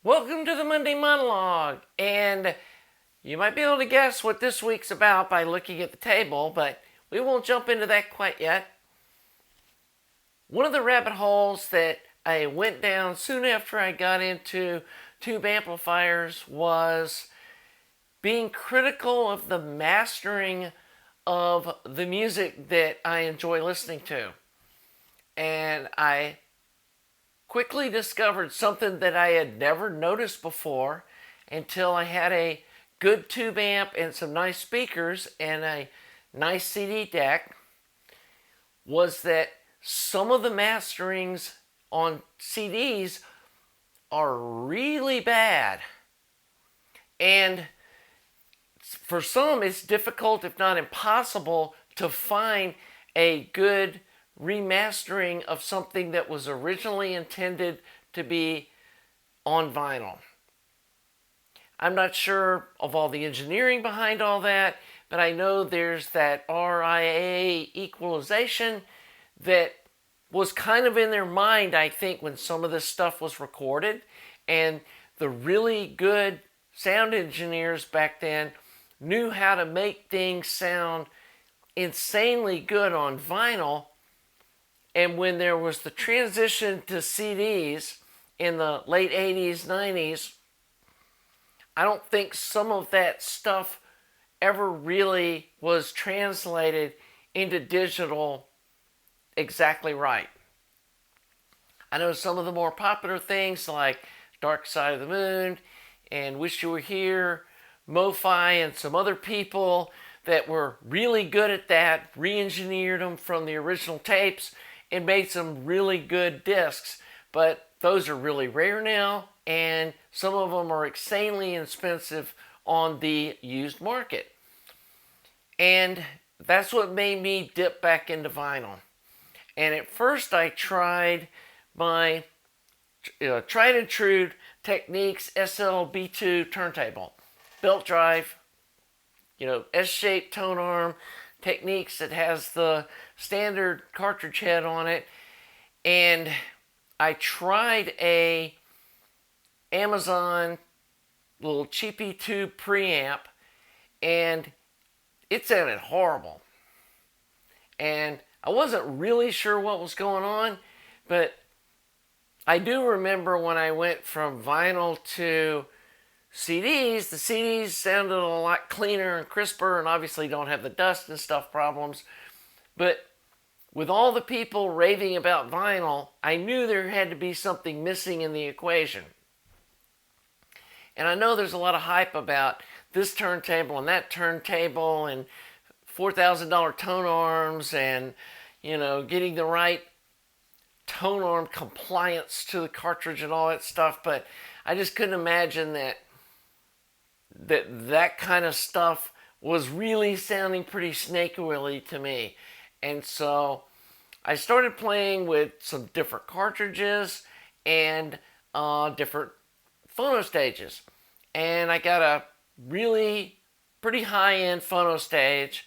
Welcome to the Monday Monologue, and you might be able to guess what this week's about by looking at the table, but we won't jump into that quite yet. One of the rabbit holes that I went down soon after I got into tube amplifiers was being critical of the mastering of the music that I enjoy listening to. And I quickly discovered something that I had never noticed before until I had a good tube amp and some nice speakers and a nice CD deck, was that some of the masterings on CDs are really bad. And for some, it's difficult, if not impossible, to find a good remastering of something that was originally intended to be on vinyl. I'm not sure of all the engineering behind all that, but I know there's that RIA equalization that was kind of in their mind, I think, when some of this stuff was recorded. And the really good sound engineers back then knew how to make things sound insanely good on vinyl. And when there was the transition to CDs in the late 80s, 90s, I don't think some of that stuff ever really was translated into digital exactly right. I know some of the more popular things like Dark Side of the Moon and Wish You Were Here, MoFi, and some other people that were really good at that, re-engineered them from the original tapes and made some really good discs. But those are really rare now, and some of them are insanely expensive on the used market. And that's what made me dip back into vinyl. And at first I tried my tried and true Techniques SLB2 turntable. Belt drive, S-shaped tone arm, Techniques that has the standard cartridge head on it. And I tried a Amazon little cheapy tube preamp, and it sounded horrible. And I wasn't really sure what was going on, but I do remember when I went from vinyl to CDs, the CDs sounded a lot cleaner and crisper and obviously don't have the dust and stuff problems. But with all the people raving about vinyl, I knew there had to be something missing in the equation. And I know there's a lot of hype about this turntable and that turntable and $4,000 tone arms and, getting the right tone arm compliance to the cartridge and all that stuff. But I just couldn't imagine that kind of stuff was really sounding pretty snake oily to me. And so I started playing with some different cartridges and different phono stages. And I got a really pretty high-end phono stage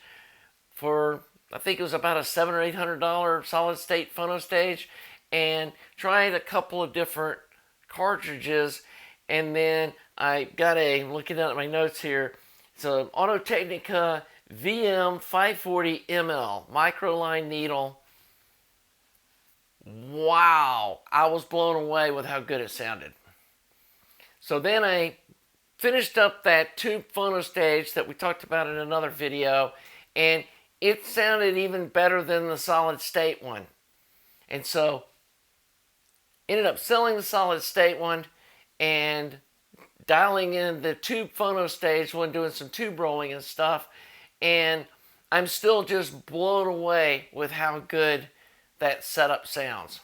for, I think it was about a $700 or $800 solid state phono stage, and tried a couple of different cartridges. And then I got looking at my notes here, it's an Audio-Technica VM 540 ml microline needle. Wow, I was blown away with how good it sounded. So then I finished up that tube phono stage that we talked about in another video, and it sounded even better than the solid state one. And so ended up selling the solid state one and dialing in the tube phono stage one, doing some tube rolling and stuff. And I'm still just blown away with how good that setup sounds.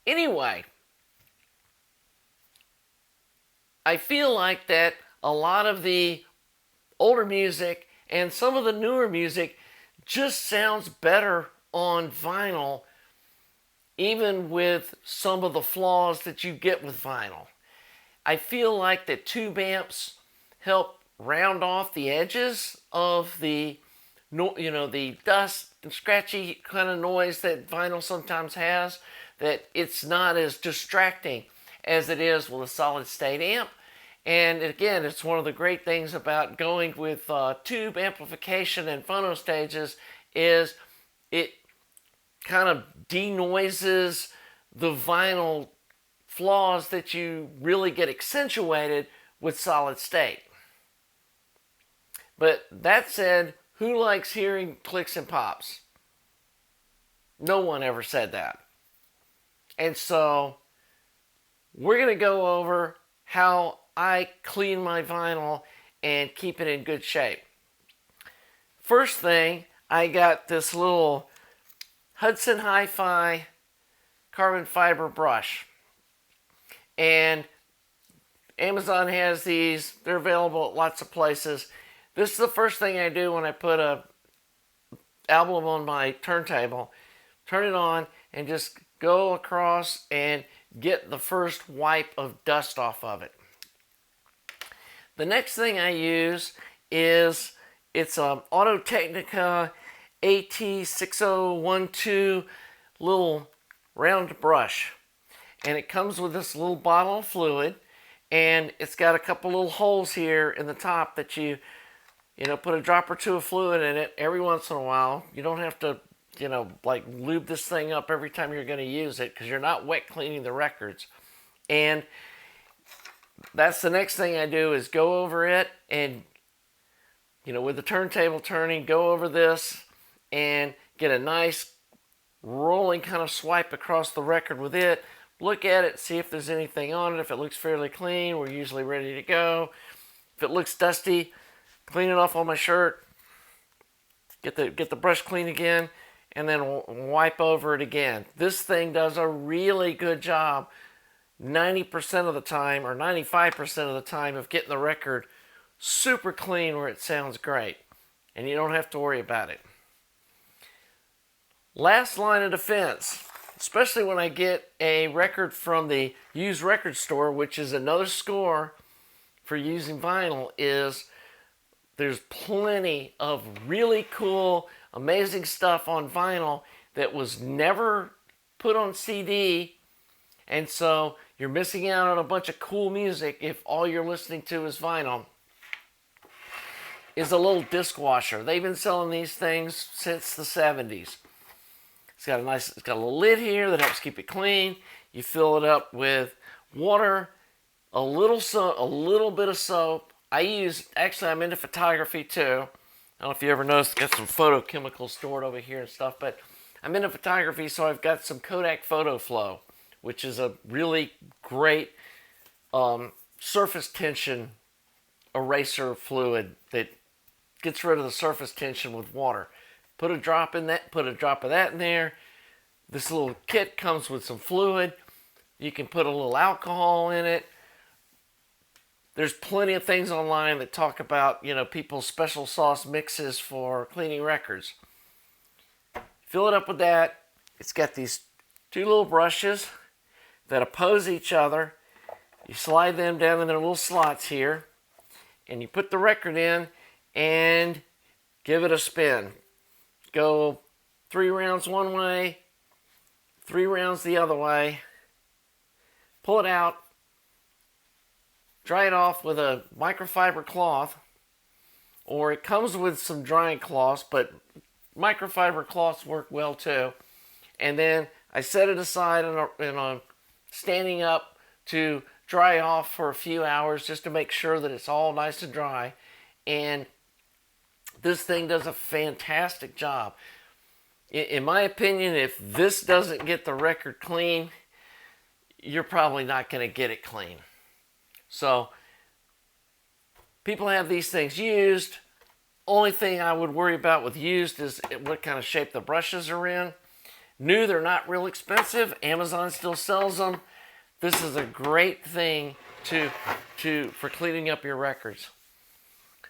Anyway, I feel like that a lot of the older music and some of the newer music just sounds better on vinyl, even with some of the flaws that you get with vinyl. I feel like that tube amps help round off the edges of the dust and scratchy kind of noise that vinyl sometimes has. that it's not as distracting as it is with a solid state amp. And again, it's one of the great things about going with tube amplification and phono stages is it kind of denoises the vinyl flaws that you really get accentuated with solid state. But that said, who likes hearing clicks and pops? No one ever said that. And so we're going to go over how I clean my vinyl and keep it in good shape. First thing, I got this little Hudson Hi-Fi carbon fiber brush. And Amazon has these. They're available at lots of places. This is the first thing I do when I put a album on my turntable. Turn it on and just go across and get the first wipe of dust off of it. The next thing I use is it's an Auto-Technica AT6012 little round brush. And it comes with this little bottle of fluid, and it's got a couple little holes here in the top that you put a drop or two of fluid in it every once in a while. You don't have to, like lube this thing up every time you're going to use it because you're not wet cleaning the records. And that's the next thing I do is go over it and, with the turntable turning, go over this and get a nice rolling kind of swipe across the record with it. Look at it, see if there's anything on it. If it looks fairly clean, we're usually ready to go. If it looks dusty, clean it off on my shirt. Get the brush clean again, and then wipe over it again. This thing does a really good job 90% of the time or 95% of the time of getting the record super clean where it sounds great. And you don't have to worry about it. Last line of defense, especially when I get a record from the used record store, which is another score for using vinyl, is there's plenty of really cool, amazing stuff on vinyl that was never put on CD. And so you're missing out on a bunch of cool music if all you're listening to is vinyl. Is a little disc washer. They've been selling these things since the 70s. It's got a little lid here that helps keep it clean. You fill it up with water, a little bit of soap. I'm into photography too. I don't know if you ever noticed, got some photochemicals stored over here and stuff, but I'm into photography, so I've got some Kodak Photo Flow, which is a really great surface tension eraser fluid that gets rid of the surface tension with water. Put a drop of that in there. This little kit comes with some fluid. You can put a little alcohol in it. There's plenty of things online that talk about, people's special sauce mixes for cleaning records. Fill it up with that. It's got these two little brushes that oppose each other. You slide them down in their little slots here, and you put the record in and give it a spin. Go 3 rounds one way, 3 rounds the other way. Pull it out. Dry it off with a microfiber cloth, or it comes with some drying cloths, but microfiber cloths work well too. And then I set it aside in a standing up to dry off for a few hours just to make sure that it's all nice and dry. And this thing does a fantastic job. In my opinion, if this doesn't get the record clean, you're probably not going to get it clean. So, people have these things used. Only thing I would worry about with used is what kind of shape the brushes are in. New, they're not real expensive. Amazon still sells them. This is a great thing for cleaning up your records.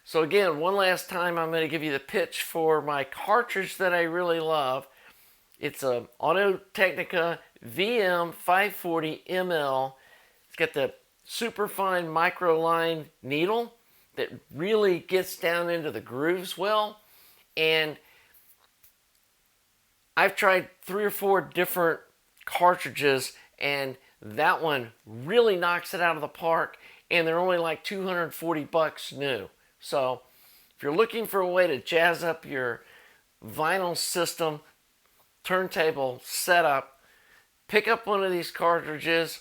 So again, one last time, I'm going to give you the pitch for my cartridge that I really love. It's a Auto-Technica VM540 ml. It's got the super fine microline needle that really gets down into the grooves well. And I've tried 3 or 4 different cartridges, and that one really knocks it out of the park, and they're only like $240 new. So if you're looking for a way to jazz up your vinyl system turntable setup, pick up one of these cartridges,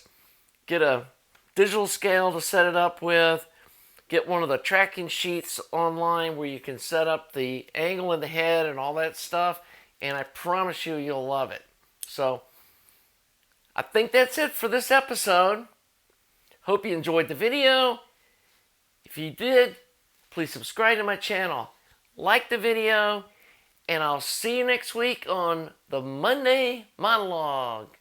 get a digital scale to set it up with, get one of the tracking sheets online where you can set up the angle in the head and all that stuff, and I promise you, you'll love it. So I think that's it for this episode. Hope you enjoyed the video. If you did, please subscribe to my channel, like the video, and I'll see you next week on the Monday Monologue.